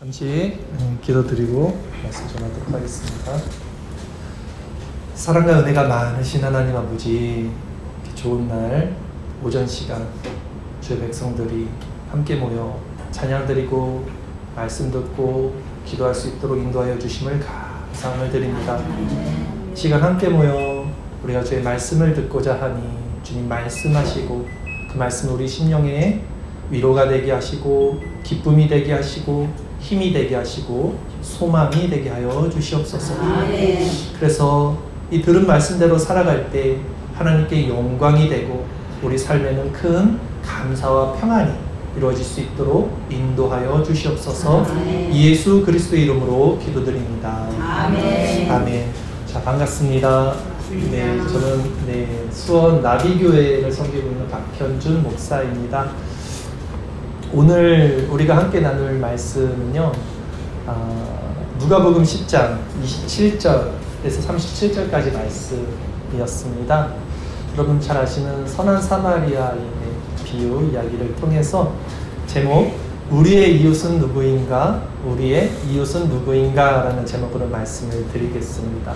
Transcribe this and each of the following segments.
잠시 기도드리고 말씀 전하도록 하겠습니다. 사랑과 은혜가 많으신 하나님 아버지, 좋은 날 오전 시간 주의 백성들이 함께 모여 찬양드리고 말씀 듣고 기도할 수 있도록 인도하여 주심을 감사함을 드립니다. 시간 함께 모여 우리가 주의 말씀을 듣고자 하니 주님 말씀하시고 그 말씀 우리 심령에 위로가 되게 하시고 기쁨이 되게 하시고 힘이 되게 하시고 소망이 되게 하여 주시옵소서. 그래서 이 들은 말씀대로 살아갈 때 하나님께 영광이 되고 우리 삶에는 큰 감사와 평안이 이루어질 수 있도록 인도하여 주시옵소서. 예수 그리스도의 이름으로 기도드립니다. 아멘. 자, 반갑습니다. 네, 저는 수원 나비교회를 섬기고 있는 박현준 목사입니다. 오늘 우리가 함께 나눌 말씀은요, 누가복음 10장 27절에서 37절까지 말씀이었습니다. 여러분 잘 아시는 선한 사마리아인의 비유 이야기를 통해서 제목 우리의 이웃은 누구인가? 우리의 이웃은 누구인가? 라는 제목으로 말씀을 드리겠습니다.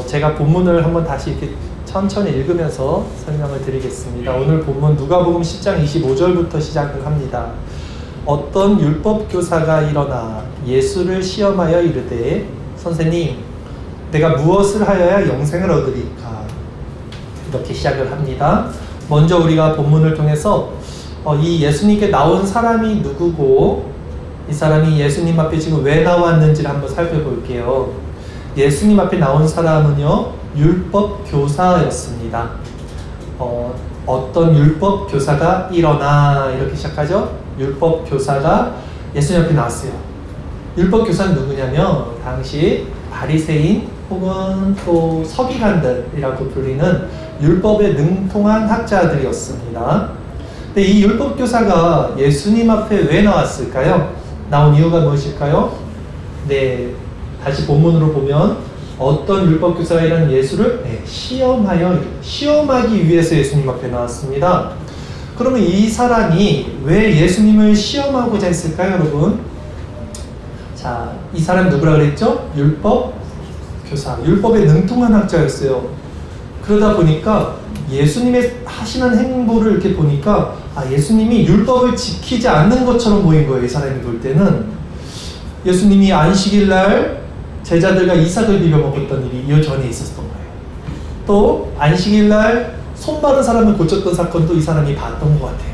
제가 본문을 한번 다시 이렇게 천천히 읽으면서 설명을 드리겠습니다. 오늘 본문 누가복음 10장 25절부터 시작을 합니다. 어떤 율법교사가 일어나 예수를 시험하여 이르되 선생님, 내가 무엇을 하여야 영생을 얻으리까? 이렇게 시작을 합니다. 먼저 우리가 본문을 통해서 이 예수님께 나온 사람이 누구고 이 사람이 예수님 앞에 지금 왜 나왔는지를 한번 살펴볼게요. 예수님 앞에 나온 사람은요, 율법교사였습니다. 어떤 율법교사가 일어나 이렇게 시작하죠. 율법교사가 예수님 앞에 나왔어요. 율법교사는 누구냐면 당시 바리새인 혹은 또 서기관들이라고 불리는 율법에 능통한 학자들이었습니다. 근데 이 율법교사가 예수님 앞에 왜 나왔을까요? 나온 이유가 무엇일까요? 네, 다시 본문으로 보면 어떤 율법교사가 이런 예수를 시험하기 위해서 예수님 앞에 나왔습니다. 그러면 이 사람이 왜 예수님을 시험하고자 했을까요, 여러분? 자, 이 사람 누구라 그랬죠? 율법교사, 율법에 능통한 학자였어요. 그러다 보니까 예수님의 하시는 행보를 이렇게 보니까 예수님이 율법을 지키지 않는 것처럼 보인 거예요. 이 사람이 볼 때는 예수님이 안식일 날 제자들과 이삭을 비벼 먹었던 일이 이 전에 있었던 거예요. 또 안식일 날 손 마른 사람을 고쳤던 사건도 이 사람이 봤던 것 같아요.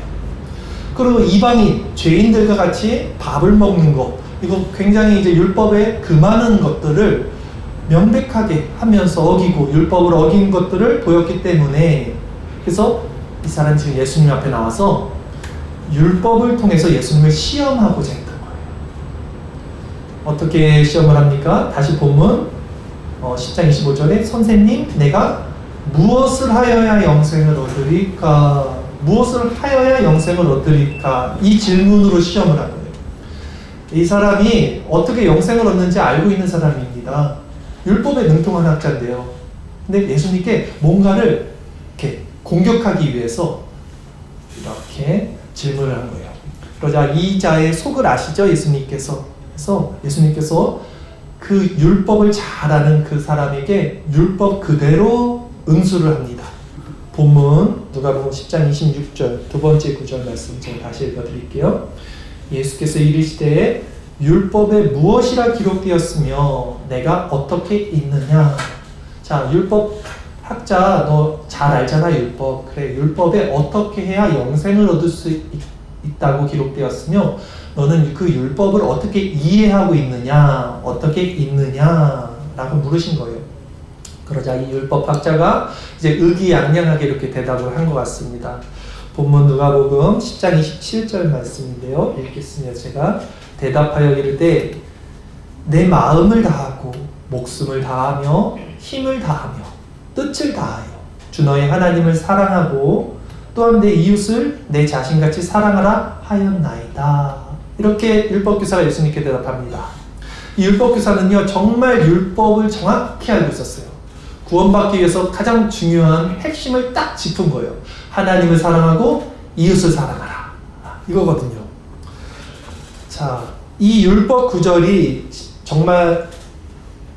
그리고 이방인 죄인들과 같이 밥을 먹는 거, 이거 굉장히 이제 율법에 금하는 것들을 명백하게 하면서 어기고 율법을 어긴 것들을 보였기 때문에, 그래서 이 사람이 지금 예수님 앞에 나와서 율법을 통해서 예수님을 시험하고자 했던 거예요. 어떻게 시험을 합니까? 다시 본문 10장 25절에 선생님, 내가 무엇을 하여야 영생을 얻으리까? 무엇을 하여야 영생을 얻으리까? 이 질문으로 시험을 한 거예요. 이 사람이 어떻게 영생을 얻는지 알고 있는 사람입니다. 율법에 능통한 학자인데요. 근데 예수님께 뭔가를 이렇게 공격하기 위해서 이렇게 질문을 한 거예요. 그러자 이 자의 속을 아시죠? 예수님께서. 그래서 예수님께서 그 율법을 잘 아는 그 사람에게 율법 그대로 응수를 합니다. 본문 누가복음 10장 26절 두 번째 구절 말씀 제가 다시 읽어드릴게요. 예수께서 이르시되 율법에 무엇이라 기록되었으며 내가 어떻게 읽느냐. 자, 율법 학자 너 잘 알잖아. 율법. 그래, 율법에 어떻게 해야 영생을 얻을 수 있다고 기록되었으며 너는 그 율법을 어떻게 이해하고 있느냐, 어떻게 읽느냐 라고 물으신 거예요. 그러자 이 율법학자가 이제 의기양양하게 이렇게 대답을 한 것 같습니다. 본문 누가복음 10장 27절 말씀인데요. 읽겠습니다. 제가 대답하여 이르되 내 마음을 다하고 목숨을 다하며 힘을 다하며 뜻을 다하여 주 너의 하나님을 사랑하고 또한 내 이웃을 내 자신같이 사랑하라 하였나이다. 이렇게 율법교사가 예수님께 대답합니다. 이 율법교사는요, 정말 율법을 정확히 알고 있었어요. 구원받기 위해서 가장 중요한 핵심을 딱 짚은 거예요. 하나님을 사랑하고 이웃을 사랑하라. 이거거든요. 자, 이 율법 구절이 정말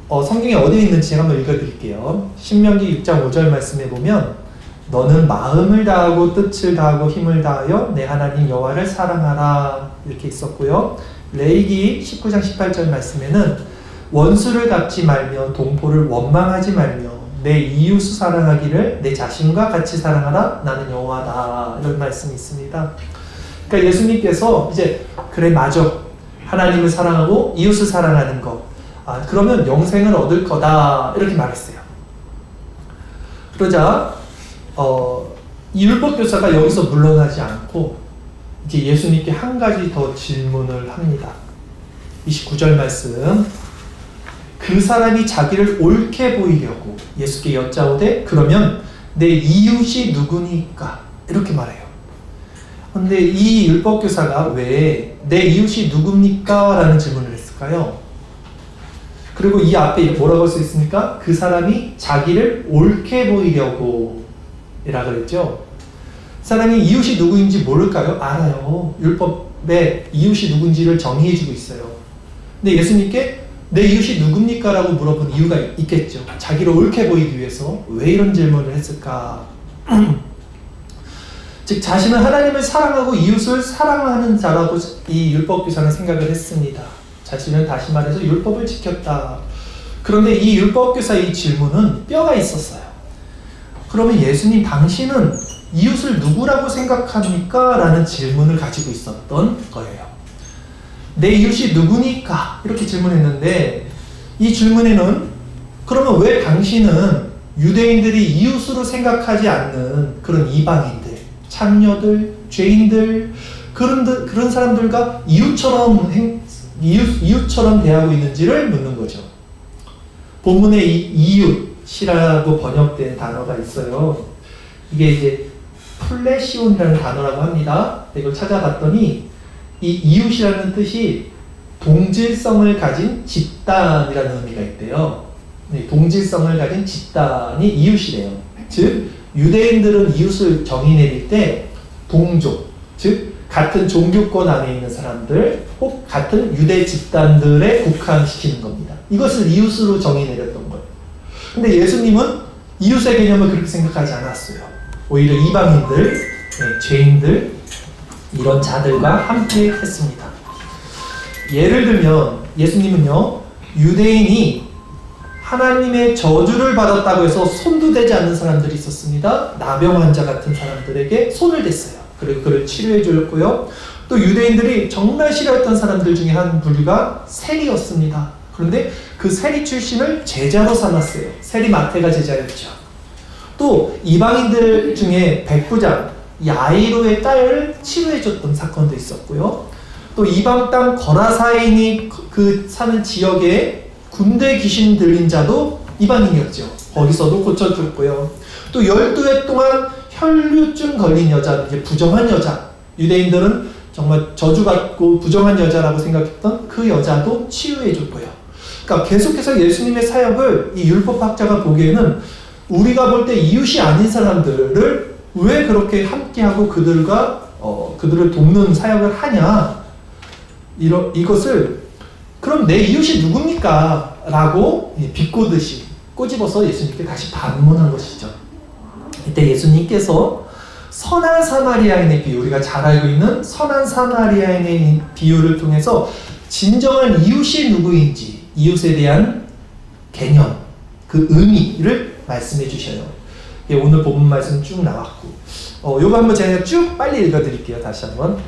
성경에 어디에 있는지 제가 한번 읽어드릴게요. 신명기 6장 5절 말씀에 보면 너는 마음을 다하고 뜻을 다하고 힘을 다하여 내 하나님 여호와를 사랑하라 이렇게 있었고요. 레위기 19장 18절 말씀에는 원수를 갚지 말며 동포를 원망하지 말며 내 이웃을 사랑하기를 내 자신과 같이 사랑하라 나는 여호와다 이런 말씀이 있습니다. 그러니까 예수님께서 이제 그래 맞아 하나님을 사랑하고 이웃을 사랑하는 것 그러면 영생을 얻을 거다 이렇게 말했어요. 그러자 이 율법교사가 여기서 물러나지 않고 이제 예수님께 한 가지 더 질문을 합니다. 29절 말씀 그 사람이 자기를 옳게 보이려고 예수께 여짜오되 그러면 내 이웃이 누구니까 이렇게 말해요. 근데 이 율법교사가 왜 내 이웃이 누굽니까? 라는 질문을 했을까요? 그리고 이 앞에 뭐라고 할 수 있습니까? 그 사람이 자기를 옳게 보이려고 라고 그랬죠. 사람이 이웃이 누구인지 모를까요? 알아요. 율법에 이웃이 누군지를 정의해주고 있어요. 근데 예수님께 내 이웃이 누굽니까? 라고 물어본 이유가 있겠죠. 자기를 옳게 보이기 위해서 왜 이런 질문을 했을까? 즉 자신은 하나님을 사랑하고 이웃을 사랑하는 자라고 이 율법교사는 생각을 했습니다. 자신은 다시 말해서 율법을 지켰다. 그런데 이 율법교사의 이 질문은 뼈가 있었어요. 그러면 예수님 당신은 이웃을 누구라고 생각합니까? 라는 질문을 가지고 있었던 거예요. 내 이웃이 누구니까? 이렇게 질문했는데 이 질문에는 그러면 왜 당신은 유대인들이 이웃으로 생각하지 않는 그런 이방인들, 창녀들, 죄인들 그런 사람들과 이웃처럼 대하고 있는지를 묻는 거죠. 본문에 이 이웃이라고 번역된 단어가 있어요. 이게 이제 플레시온이라는 단어라고 합니다. 이걸 찾아봤더니 이 이웃이라는 뜻이 동질성을 가진 집단이라는 의미가 있대요. 동질성을 가진 집단이 이웃이래요. 즉 유대인들은 이웃을 정의 내릴 때 동족, 즉 같은 종교권 안에 있는 사람들 혹 같은 유대 집단들에 국한시키는 겁니다. 이것을 이웃으로 정의 내렸던 거예요. 근데 예수님은 이웃의 개념을 그렇게 생각하지 않았어요. 오히려 이방인들, 죄인들 이런 자들과 함께 했습니다. 예를 들면 예수님은요 유대인이 하나님의 저주를 받았다고 해서 손도 대지 않는 사람들이 있었습니다. 나병 환자 같은 사람들에게 손을 댔어요. 그리고 그를 치료해 줬고요. 또 유대인들이 정말 싫어했던 사람들 중에 한 부류가 세리였습니다. 그런데 그 세리 출신을 제자로 삼았어요. 세리 마태가 제자였죠. 또 이방인들 중에 백부장 야이로의 딸을 치료해 줬던 사건도 있었고요. 또 이방 땅 거라사인이 그 사는 지역에 군대 귀신 들린 자도 이방인이었죠. 거기서도 고쳐줬고요. 또 12해 동안 혈류증 걸린 여자, 이제 부정한 여자, 유대인들은 정말 저주받고 부정한 여자라고 생각했던 그 여자도 치유해줬고요. 그러니까 계속해서 예수님의 사역을 이 율법학자가 보기에는 우리가 볼 때 이웃이 아닌 사람들을 왜 그렇게 함께하고 그들을 돕는 사역을 하냐, 이것을 그럼 내 이웃이 누굽니까? 라고 비꼬듯이 꼬집어서 예수님께 다시 반문한 것이죠. 이때 예수님께서 선한 사마리아인의 비유, 우리가 잘 알고 있는 선한 사마리아인의 비유를 통해서 진정한 이웃이 누구인지, 이웃에 대한 개념, 그 의미를 말씀해 주셔요. 오늘 본문 말씀 쭉 나왔고, 요거 한번 제가 쭉 빨리 읽어드릴게요. 다시 한번.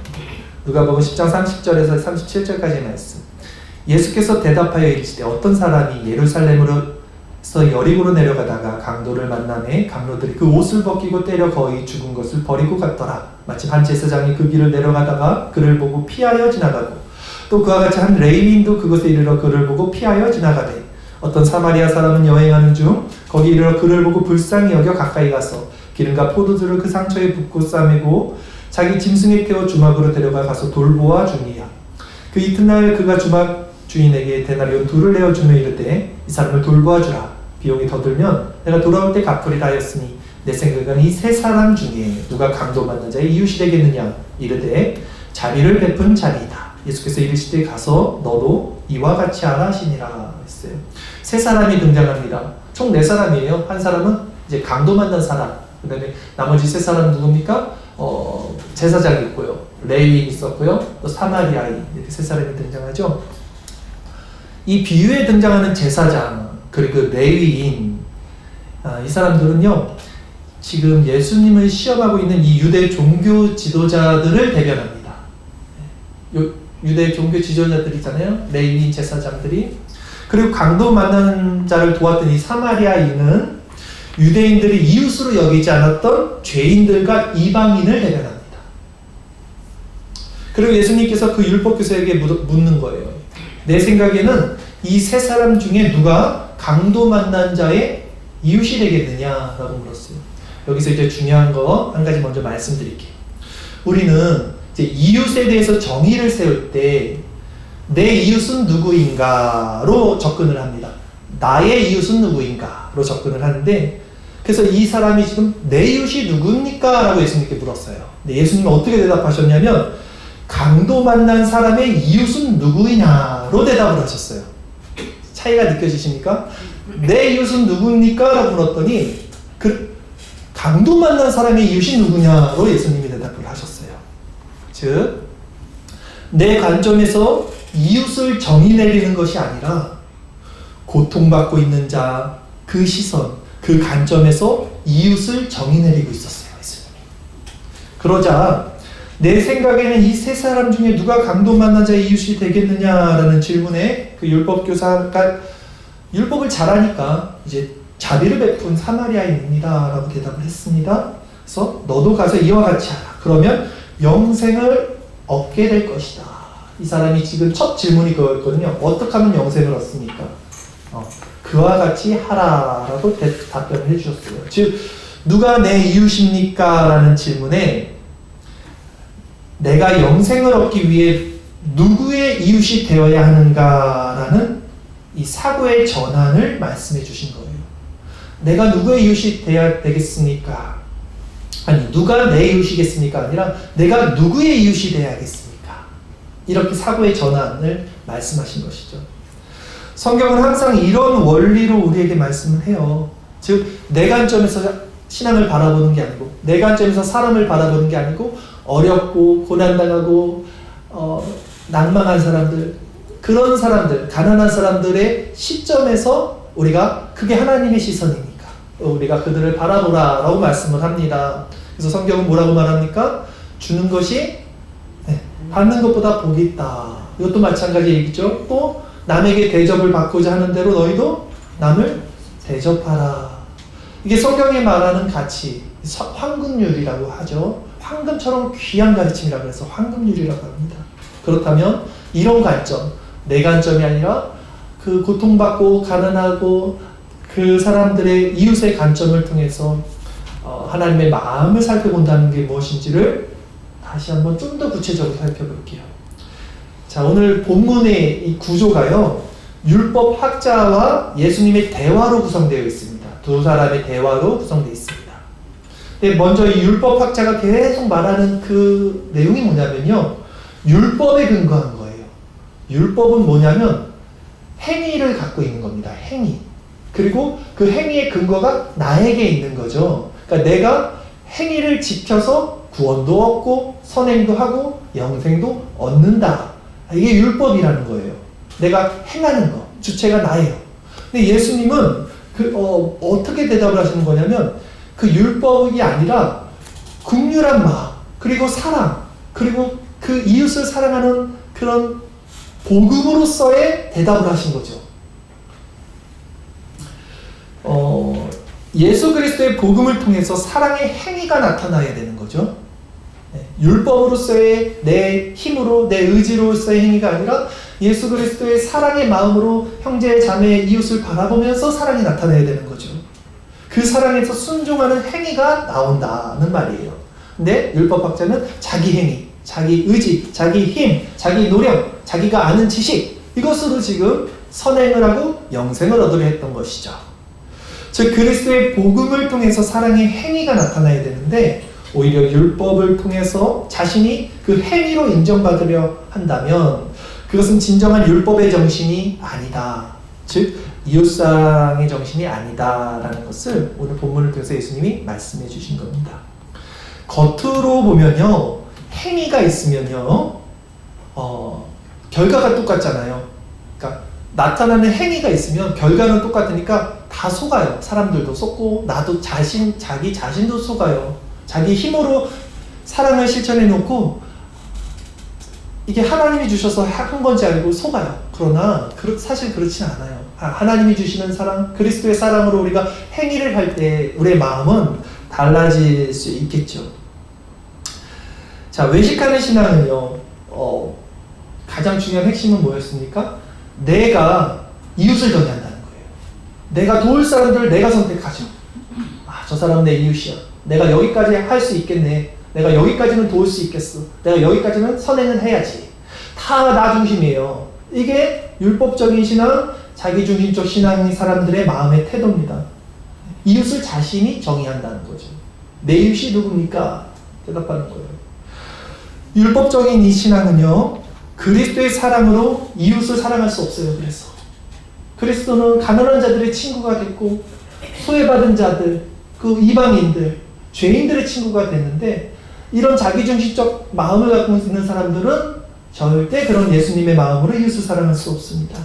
누가복음 10장 30절에서 37절까지의 말씀. 예수께서 대답하여 이르시되 어떤 사람이 예루살렘으로서 여리고로 내려가다가 강도를 만나매 강도들이 그 옷을 벗기고 때려 거의 죽은 것을 버리고 갔더라. 마침 한 제사장이 그 길을 내려가다가 그를 보고 피하여 지나가고 또 그와 같이 한 레위인도 그곳에 이르러 그를 보고 피하여 지나가되 어떤 사마리아 사람은 여행하는 중 거기 이르러 그를 보고 불쌍히 여겨 가까이 가서 기름과 포도주를 그 상처에 붓고 싸매고 자기 짐승에 태워 주막으로 데려가 가서 돌보아 주니라. 그 이튿날 그가 주막 주인에게 데나리온 2를 내어주며 이르되 이 사람을 돌보아 주라. 비용이 더 들면 내가 돌아올 때 갚으리라 하였으니 내 생각은 이 세 사람 중에 누가 강도받는 자의 이웃이 되겠느냐. 이르되 자비를 베푼 자리이다. 예수께서 이르시되 가서 너도 이와 같이 하라 하시니라 했어요. 세 사람이 등장합니다. 총 네 사람이에요. 한 사람은 이제 강도 만난 사람, 그 다음에 나머지 세 사람은 누굽니까? 제사장이 있고요, 레위인 있었고요, 또 사마리아인, 이렇게 세 사람이 등장하죠. 이 비유에 등장하는 제사장 그리고 레위인, 이 사람들은요 지금 예수님을 시험하고 있는 이 유대 종교 지도자들을 대변합니다. 유대 종교 지도자들이잖아요, 레위인 제사장들이. 그리고 강도 만나는 자를 도왔던 이 사마리아인은 유대인들이 이웃으로 여기지 않았던 죄인들과 이방인을 대변합니다. 그리고 예수님께서 그 율법교사에게 묻는 거예요. 내 생각에는 이 세 사람 중에 누가 강도 만난 자의 이웃이 되겠느냐라고 물었어요. 여기서 이제 중요한 거 한 가지 먼저 말씀드릴게요. 우리는 이제 이웃에 대해서 정의를 세울 때 내 이웃은 누구인가로 접근을 합니다. 나의 이웃은 누구인가로 접근을 하는데, 그래서 이 사람이 지금 내 이웃이 누굽니까? 라고 예수님께 물었어요. 근데 예수님은 어떻게 대답하셨냐면 강도 만난 사람의 이웃은 누구이냐로 대답을 하셨어요. 차이가 느껴지십니까? 내 이웃은 누굽니까? 라고 물었더니 그 강도 만난 사람의 이웃이 누구냐로 예수님이 대답을 하셨어요. 즉, 내 관점에서 이웃을 정의 내리는 것이 아니라 고통받고 있는 자, 그 시선, 그 관점에서 이웃을 정의 내리고 있었어요, 예수님이. 그러자 내 생각에는 이 세 사람 중에 누가 강도 만난 자의 이웃이 되겠느냐라는 질문에 그 율법교사가 율법을 잘하니까 이제 자비를 베푼 사마리아인입니다 라고 대답을 했습니다. 그래서 너도 가서 이와 같이 하라. 그러면 영생을 얻게 될 것이다. 이 사람이 지금 첫 질문이 그거였거든요. 어떻게 하면 영생을 얻습니까? 그와 같이 하라라고 답변을 해주셨어요. 즉, 누가 내 이웃입니까? 라는 질문에 내가 영생을 얻기 위해 누구의 이웃이 되어야 하는가라는 이 사고의 전환을 말씀해 주신 거예요. 내가 누구의 이웃이 돼야 되겠습니까? 아니, 누가 내 이웃이겠습니까? 아니라 내가 누구의 이웃이 돼야겠습니까? 이렇게 사고의 전환을 말씀하신 것이죠. 성경은 항상 이런 원리로 우리에게 말씀을 해요. 즉, 내 관점에서 신앙을 바라보는 게 아니고, 내 관점에서 사람을 바라보는 게 아니고, 어렵고 고난당하고 낭망한 사람들, 그런 사람들, 가난한 사람들의 시점에서 우리가 그게 하나님의 시선이니까 우리가 그들을 바라보라라고 말씀을 합니다. 그래서 성경은 뭐라고 말합니까? 주는 것이 받는 것보다 복이 있다. 이것도 마찬가지 얘기죠. 또 남에게 대접을 받고자 하는 대로 너희도 남을 대접하라. 이게 성경이 말하는 가치, 황금률이라고 하죠. 황금처럼 귀한 가르침이라고 해서 황금률이라고 합니다. 그렇다면 이런 관점, 내 관점이 아니라 그 고통받고 가난하고 그 사람들의 이웃의 관점을 통해서 하나님의 마음을 살펴본다는 게 무엇인지를 다시 한번 좀 더 구체적으로 살펴볼게요. 자, 오늘 본문의 이 구조가요, 율법학자와 예수님의 대화로 구성되어 있습니다. 두 사람의 대화로 구성되어 있습니다. 근데 먼저 이 율법학자가 계속 말하는 그 내용이 뭐냐면요, 율법에 근거한 거예요. 율법은 뭐냐면 행위를 갖고 있는 겁니다. 행위. 그리고 그 행위의 근거가 나에게 있는 거죠. 그러니까 내가 행위를 지켜서 구원도 얻고 선행도 하고 영생도 얻는다. 이게 율법이라는 거예요. 내가 행하는 거. 주체가 나예요. 근데 예수님은 어떻게 대답을 하시는 거냐면 그 율법이 아니라 긍휼한 마음, 그리고 사랑, 그리고 그 이웃을 사랑하는 그런 복음으로서의 대답을 하신 거죠. 예수 그리스도의 복음을 통해서 사랑의 행위가 나타나야 되는 거죠. 율법으로서의 내 힘으로, 내 의지로서의 행위가 아니라 예수 그리스도의 사랑의 마음으로 형제, 자매, 이웃을 바라보면서 사랑이 나타나야 되는 거죠. 그 사랑에서 순종하는 행위가 나온다는 말이에요. 근데 율법학자는 자기 행위, 자기 의지, 자기 힘, 자기 노력, 자기가 아는 지식, 이것으로 지금 선행을 하고 영생을 얻으려 했던 것이죠. 즉, 그리스도의 복음을 통해서 사랑의 행위가 나타나야 되는데 오히려 율법을 통해서 자신이 그 행위로 인정받으려 한다면 그것은 진정한 율법의 정신이 아니다. 즉 이웃사랑의 정신이 아니다라는 것을 오늘 본문을 통해서 예수님이 말씀해 주신 겁니다. 겉으로 보면요, 행위가 있으면요, 결과가 똑같잖아요. 그러니까 나타나는 행위가 있으면 결과는 똑같으니까 다 속아요. 사람들도 속고 나도 자기 자신도 속아요. 자기 힘으로 사랑을 실천해 놓고 이게 하나님이 주셔서 한 건지 알고 속아요. 그러나 사실 그렇진 않아요. 하나님이 주시는 사랑, 그리스도의 사랑으로 우리가 행위를 할 때 우리의 마음은 달라질 수 있겠죠. 자, 외식하는 신앙은요, 가장 중요한 핵심은 뭐였습니까? 내가 이웃을 정의한다는 거예요. 내가 도울 사람들을 내가 선택하죠. 저 사람 내 이웃이야. 내가 여기까지 할 수 있겠네. 내가 여기까지는 도울 수 있겠어. 내가 여기까지는 선행은 해야지. 다 나 중심이에요. 이게 율법적인 신앙, 자기중심적 신앙인 사람들의 마음의 태도입니다. 이웃을 자신이 정의한다는 거죠. 내 이웃이 누굽니까? 대답하는 거예요. 율법적인 이 신앙은요, 그리스도의 사랑으로 이웃을 사랑할 수 없어요. 그래서 그리스도는 가난한 자들의 친구가 됐고 소외받은 자들, 그 이방인들, 죄인들의 친구가 됐는데 이런 자기중심적 마음을 갖고 있는 사람들은 절대 그런 예수님의 마음으로 이웃을 사랑할 수 없습니다.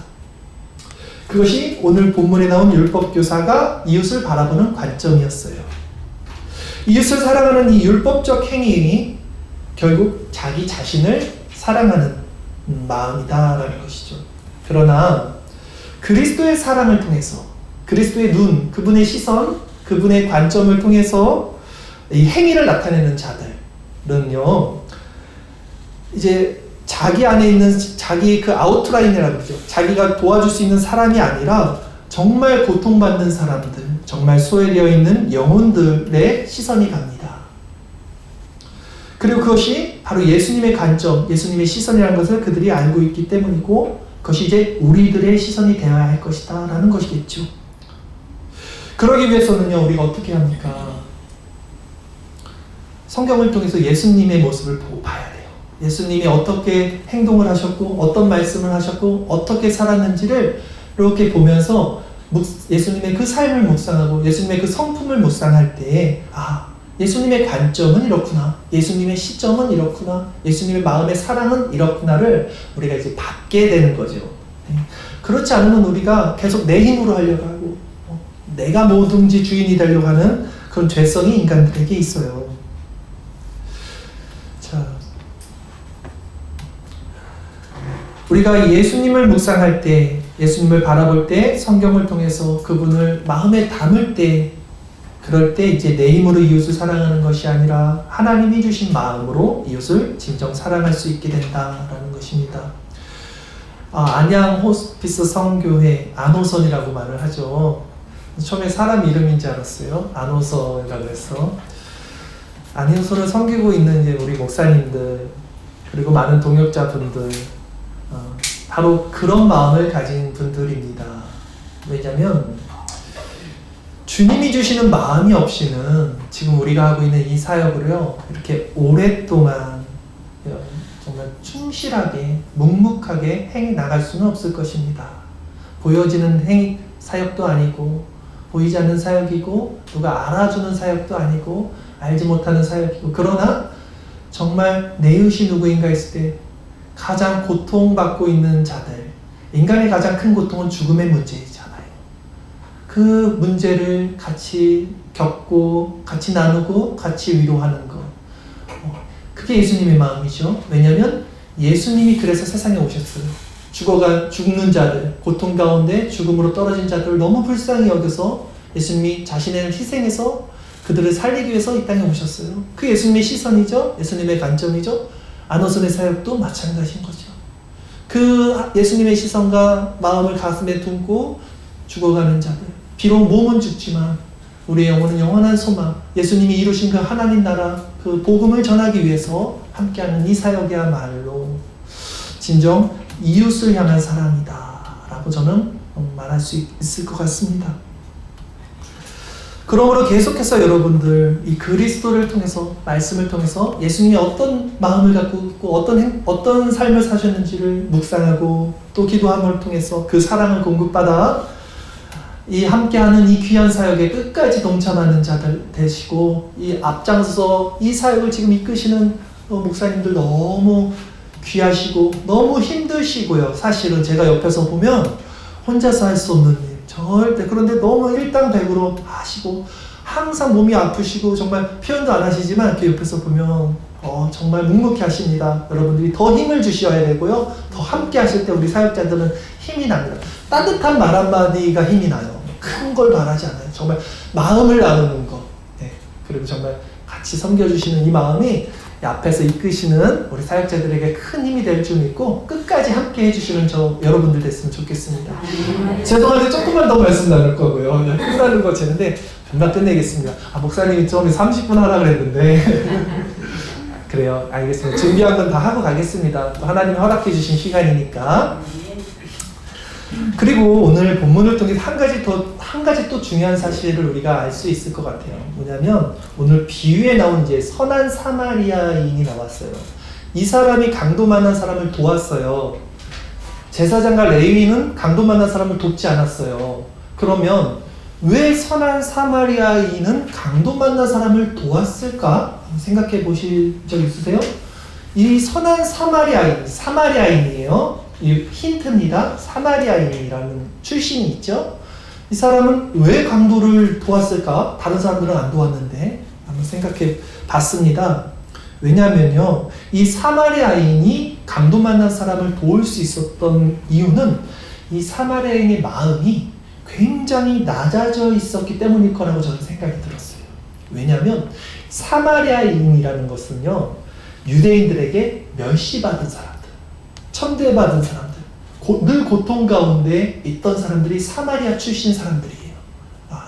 그것이 오늘 본문에 나온 율법교사가 이웃을 바라보는 관점이었어요. 이웃을 사랑하는 이 율법적 행위 결국 자기 자신을 사랑하는 마음이다라는 것이죠. 그러나 그리스도의 사랑을 통해서 그리스도의 눈, 그분의 시선, 그분의 관점을 통해서 이 행위를 나타내는 자들은요, 이제 자기 안에 있는 자기 그 아웃라인이라고 그러죠. 자기가 도와줄 수 있는 사람이 아니라 정말 고통받는 사람들, 정말 소외되어 있는 영혼들의 시선이 갑니다. 그리고 그것이 바로 예수님의 관점, 예수님의 시선이라는 것을 그들이 알고 있기 때문이고 그것이 이제 우리들의 시선이 되어야 할 것이다 라는 것이겠죠. 그러기 위해서는요, 우리가 어떻게 합니까? 성경을 통해서 예수님의 모습을 보고 봐야 돼요. 예수님이 어떻게 행동을 하셨고 어떤 말씀을 하셨고 어떻게 살았는지를 이렇게 보면서 예수님의 그 삶을 묵상하고 예수님의 그 성품을 묵상할 때 예수님의 관점은 이렇구나, 예수님의 시점은 이렇구나, 예수님의 마음의 사랑은 이렇구나를 우리가 이제 받게 되는 거죠. 그렇지 않으면 우리가 계속 내 힘으로 하려고 하고 내가 뭐든지 주인이 되려고 하는 그런 죄성이 인간들에게 있어요. 자, 우리가 예수님을 묵상할 때, 예수님을 바라볼 때, 성경을 통해서 그분을 마음에 담을 때, 그럴 때 이제 내 힘으로 이웃을 사랑하는 것이 아니라 하나님이 주신 마음으로 이웃을 진정 사랑할 수 있게 된다라는 것입니다. 안양 호스피스 성교회 안호선이라고 말을 하죠. 처음에 사람 이름인 줄 알았어요. 안호선이라고 해서. 안호선을 섬기고 있는 이제 우리 목사님들 그리고 많은 동역자분들 바로 그런 마음을 가진 분들입니다. 왜냐하면 주님이 주시는 마음이 없이는 지금 우리가 하고 있는 이 사역을요, 이렇게 오랫동안 정말 충실하게 묵묵하게 행해 나갈 수는 없을 것입니다. 보여지는 사역도 아니고 보이지 않는 사역이고 누가 알아주는 사역도 아니고 알지 못하는 사역이고, 그러나 정말 내 이웃이 누구인가 했을 때 가장 고통받고 있는 자들, 인간의 가장 큰 고통은 죽음의 문제이잖아요. 그 문제를 같이 겪고 같이 나누고 같이 위로하는 것, 그게 예수님의 마음이죠. 왜냐하면 예수님이 그래서 세상에 오셨어요. 죽는 자들, 고통 가운데 죽음으로 떨어진 자들을 너무 불쌍히 여겨서 예수님이 자신을 희생해서 그들을 살리기 위해서 이 땅에 오셨어요. 그 예수님의 시선이죠. 예수님의 관점이죠. 안호선의 사역도 마찬가지인 거죠. 그 예수님의 시선과 마음을 가슴에 품고 죽어가는 자들, 비록 몸은 죽지만 우리의 영혼은 영원한 소망, 예수님이 이루신 그 하나님 나라, 그 복음을 전하기 위해서 함께하는 이 사역이야말로 진정 이웃을 향한 사랑이다 라고 저는 말할 수 있을 것 같습니다. 그러므로 계속해서 여러분들 이 그리스도를 통해서, 말씀을 통해서 예수님이 어떤 마음을 갖고 있고 어떤 삶을 사셨는지를 묵상하고 또 기도함을 통해서 그 사랑을 공급받아 이 함께하는 이 귀한 사역에 끝까지 동참하는 자들 되시고, 이 앞장서서 이 사역을 지금 이끄시는 목사님들 너무 귀하시고 너무 힘드시고요. 사실은 제가 옆에서 보면 혼자서 할 수 없는 일 절대, 그런데 너무 일당백으로 하시고 항상 몸이 아프시고 정말 표현도 안 하시지만 그 옆에서 보면 정말 묵묵히 하십니다. 여러분들이 더 힘을 주셔야 되고요. 더 함께 하실 때 우리 사역자들은 힘이 납니다. 따뜻한 말 한마디가 힘이 나요. 큰 걸 바라지 않아요. 정말 마음을 나누는 거. 네. 그리고 정말 같이 섬겨주시는 이 마음이 앞에서 이끄시는 우리 사역자들에게 큰 힘이 될 줄 믿고 끝까지 함께 해주시는 여러분들 됐으면 좋겠습니다. 죄송한데 조금만 더 말씀 나눌 거고요. 끝나는 거 재는데 금방 끝내겠습니다. 목사님이 처음에 30분 하라 그랬는데 그래요. 알겠습니다. 준비한 건 다 하고 가겠습니다. 하나님이 허락해 주신 시간이니까. 그리고 오늘 본문을 통해 한 가지 또 중요한 사실을 우리가 알 수 있을 것 같아요. 뭐냐면 오늘 비유에 나온 이제 선한 사마리아인이 나왔어요. 이 사람이 강도 만난 사람을 도왔어요. 제사장과 레위인은 강도 만난 사람을 돕지 않았어요. 그러면 왜 선한 사마리아인은 강도 만난 사람을 도왔을까? 생각해 보실 적 있으세요? 이 선한 사마리아인이에요. 이 힌트입니다. 사마리아인이라는 출신이 있죠. 이 사람은 왜 강도를 도왔을까? 다른 사람들은 안 도왔는데 한번 생각해 봤습니다. 왜냐하면요, 이 사마리아인이 강도 만난 사람을 도울 수 있었던 이유는 이 사마리아인의 마음이 굉장히 낮아져 있었기 때문일 거라고 저는 생각이 들었어요. 왜냐하면 사마리아인이라는 것은요, 유대인들에게 멸시받은 사람들, 천대받은 사람들, 늘 고통 가운데 있던 사람들이 사마리아 출신 사람들이에요.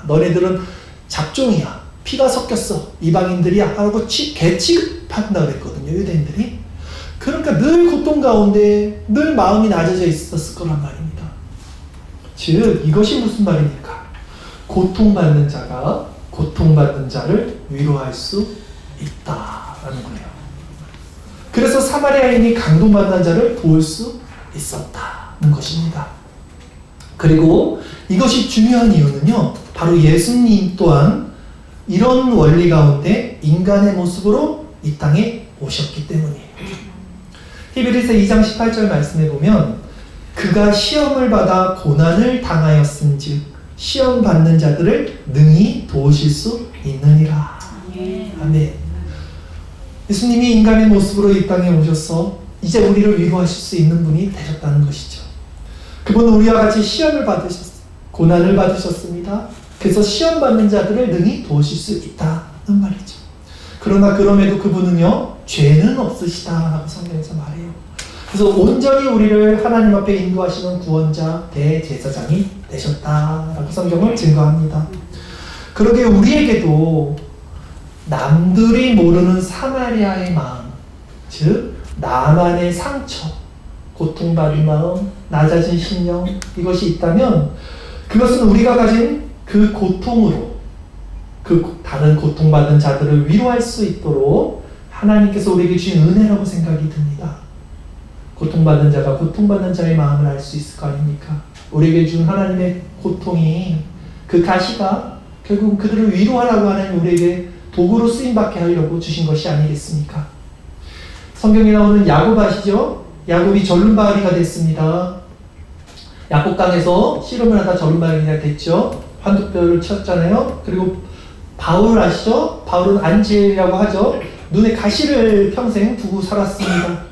너네들은 잡종이야, 피가 섞였어, 이방인들이야 하고 개 취급한다 그랬거든요, 유대인들이. 그러니까 늘 고통 가운데 늘 마음이 낮아져 있었을 거란 말입니다. 즉 이것이 무슨 말입니까? 고통받는 자가 고통받는 자를 위로할 수 있다라는 거예요. 그래서 사마리아인이 강도만난 자를 도울 수 있었다는 것입니다. 그리고 이것이 중요한 이유는요, 바로 예수님 또한 이런 원리 가운데 인간의 모습으로 이 땅에 오셨기 때문이에요. 히브리서 2장 18절 말씀에 보면 그가 시험을 받아 고난을 당하였은즉 시험 받는 자들을 능히 도우실 수 있느니라. 아멘. 예수님이 인간의 모습으로 이 땅에 오셔서 이제 우리를 위로하실 수 있는 분이 되셨다는 것이죠. 그분은 우리와 같이 시험을 받으셨어요. 고난을 받으셨습니다. 그래서 시험 받는 자들을 능히 도우실 수 있다는 말이죠. 그러나 그럼에도 그분은요, 죄는 없으시다라고 성경에서 말해요. 그래서 온전히 우리를 하나님 앞에 인도하시는 구원자, 대제사장이 되셨다라고 성경은 증거합니다. 그러게 우리에게도 남들이 모르는 사마리아의 마음, 즉 나만의 상처, 고통받은 마음, 낮아진 심령, 이것이 있다면 그것은 우리가 가진 그 고통으로 그 다른 고통받은 자들을 위로할 수 있도록 하나님께서 우리에게 주신 은혜라고 생각이 듭니다. 고통받는 자가 고통받는 자의 마음을 알 수 있을 거 아닙니까? 우리에게 준 하나님의 고통이, 그 가시가 결국 그들을 위로하라고 하나님 우리에게 도구로 쓰임받게 하려고 주신 것이 아니겠습니까? 성경에 나오는 야곱 아시죠? 야곱이 절름발이가 됐습니다. 야곱강에서 씨름을 하다 절름발이가 됐죠. 환두뼈를 쳤잖아요. 그리고 바울 아시죠? 바울은 안지라고 하죠. 눈에 가시를 평생 두고 살았습니다.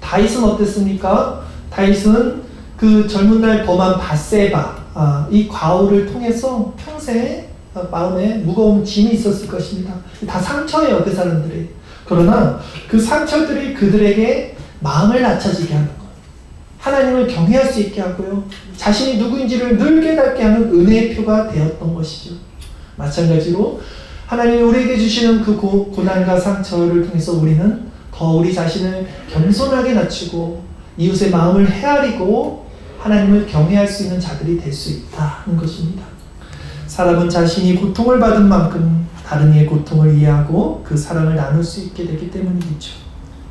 다윗은 어땠습니까? 다윗은 그 젊은 날 범한 밧세바, 이 과오를 통해서 평생 마음에 무거운 짐이 있었을 것입니다. 다 상처예요, 그 사람들이. 그러나 그 상처들이 그들에게 마음을 낮춰지게 하는 거예요. 하나님을 경외할 수 있게 하고요, 자신이 누구인지를 늘 깨닫게 하는 은혜의 표가 되었던 것이죠. 마찬가지로 하나님이 우리에게 주시는 그 고난과 상처를 통해서 우리는 더 우리 자신을 겸손하게 낮추고 이웃의 마음을 헤아리고 하나님을 경외할 수 있는 자들이 될 수 있다는 것입니다. 사람은 자신이 고통을 받은 만큼 다른 이의 고통을 이해하고 그 사랑을 나눌 수 있게 되기 때문이겠죠.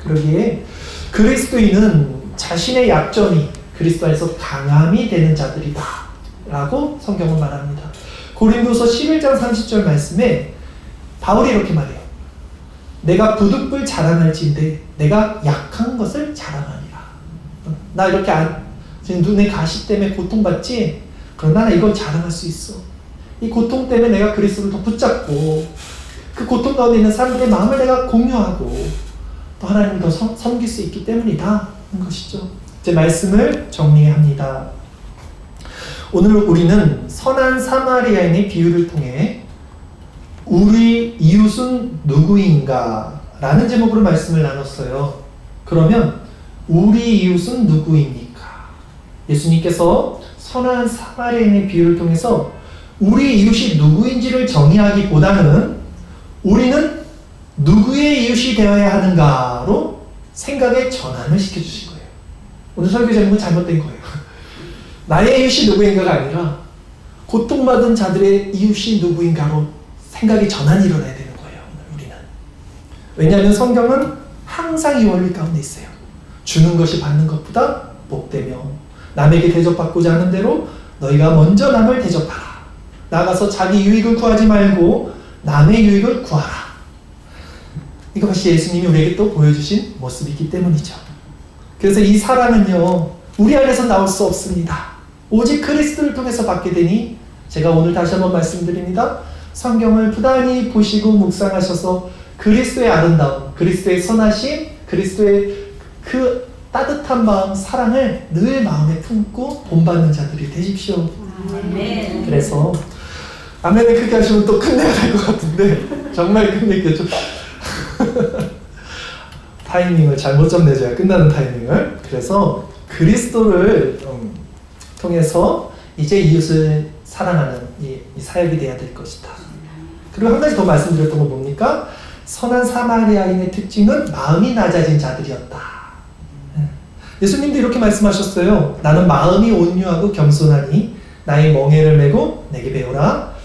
그러기에 그리스도인은 자신의 약점이 그리스도 안에서 강함이 되는 자들이다 라고 성경은 말합니다. 고린도서 11장 30절 말씀에 바울이 이렇게 말해요. 내가 부득불 자랑할지인데 내가 약한 것을 자랑하리라. 나 이렇게 지금 눈에 가시 때문에 고통받지? 그러나 나 이걸 자랑할 수 있어. 이 고통 때문에 내가 그리스도를 더 붙잡고 그 고통 가운데 있는 사람들의 마음을 내가 공유하고 또 하나님을 더 섬길 수 있기 때문이다 하는 것이죠. 이제 말씀을 정리합니다. 오늘 우리는 선한 사마리아인의 비유를 통해 우리 이웃은 누구인가? 라는 제목으로 말씀을 나눴어요. 그러면 우리 이웃은 누구입니까? 예수님께서 선한 사마리아인의 비유를 통해서 우리 이웃이 누구인지를 정의하기보다는 우리는 누구의 이웃이 되어야 하는가로 생각의 전환을 시켜주신 거예요. 오늘 설교 제목은 잘못된 거예요. 나의 이웃이 누구인가가 아니라 고통받은 자들의 이웃이 누구인가로 생각의 전환이 일어나야 되는 거예요. 오늘 우리는. 왜냐하면 성경은 항상 이 원리 가운데 있어요. 주는 것이 받는 것보다 복되며 남에게 대접받고자 하는 대로 너희가 먼저 남을 대접하라. 나가서 자기 유익을 구하지 말고 남의 유익을 구하라. 이것이 예수님이 우리에게 또 보여주신 모습이기 때문이죠. 그래서 이 사랑은요, 우리 안에서 나올 수 없습니다. 오직 그리스도를 통해서 받게 되니 제가 오늘 다시 한번 말씀드립니다. 성경을 부단히 보시고 묵상하셔서 그리스도의 아름다움, 그리스도의 선하심, 그리스도의 그 따뜻한 마음, 사랑을 늘 마음에 품고 본받는 자들이 되십시오. 아멘. 그래서 아멘을 크게 하시면 또 끝내야 될 것 같은데 정말 끝낼게요. 타이밍을 잘못 좀 내줘야 끝나는 타이밍을. 그래서 그리스도를 통해서 이제 이웃을 사랑하는 이 사역이 돼야 될 것이다. 그리고 한 가지 더 말씀드렸던 건 뭡니까? 선한 사마리아인의 특징은 마음이 낮아진 자들이었다. 예수님도 이렇게 말씀하셨어요. 나는 마음이 온유하고 겸손하니 나의 멍에를 메고 내게 배우라.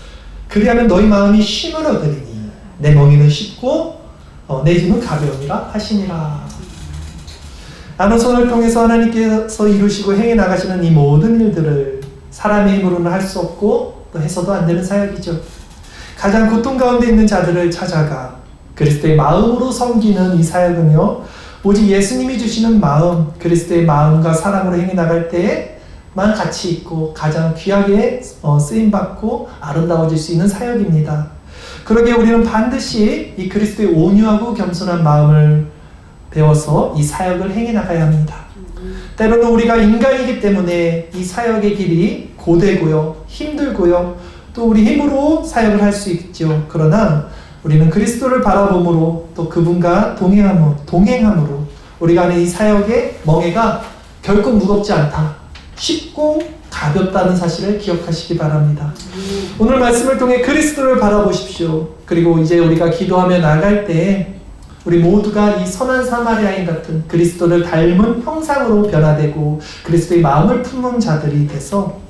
그리하면 너희 마음이 쉼을 얻으리니 내 멍에는 쉽고 내 짐은 가벼우니라 하시니라. 나는 손을 통해서 하나님께서 이루시고 행해 나가시는 이 모든 일들을 사람의 힘으로는 할 수 없고 또 해서도 안 되는 사역이죠. 가장 고통 가운데 있는 자들을 찾아가 그리스도의 마음으로 섬기는 이 사역은요, 오직 예수님이 주시는 마음, 그리스도의 마음과 사랑으로 행해 나갈 때에만 가치 있고 가장 귀하게 쓰임받고 아름다워질 수 있는 사역입니다. 그러기에 우리는 반드시 이 그리스도의 온유하고 겸손한 마음을 배워서 이 사역을 행해 나가야 합니다. 때로는 우리가 인간이기 때문에 이 사역의 길이 고되고요, 힘들고요, 또 우리 힘으로 사역을 할 수 있죠. 그러나 우리는 그리스도를 바라봄으로 또 그분과 동행함으로 우리가 하는 이 사역의 멍에가 결코 무겁지 않다, 쉽고 가볍다는 사실을 기억하시기 바랍니다. 오늘 말씀을 통해 그리스도를 바라보십시오. 그리고 이제 우리가 기도하며 나갈 때 우리 모두가 이 선한 사마리아인 같은 그리스도를 닮은 형상으로 변화되고 그리스도의 마음을 품는 자들이 돼서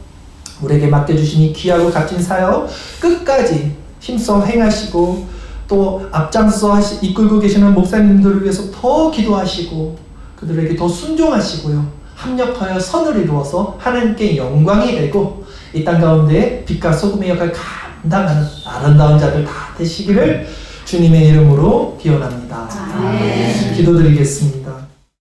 우리에게 맡겨주신 이 귀하고 값진 사역 끝까지 힘써 행하시고 또 앞장서 이끌고 계시는 목사님들을 위해서 더 기도하시고 그들에게 더 순종하시고요, 합력하여 선을 이루어서 하나님께 영광이 되고 이 땅 가운데 빛과 소금의 역할을 감당하는 아름다운 자들 다 되시기를 주님의 이름으로 기원합니다. 아멘. 기도드리겠습니다.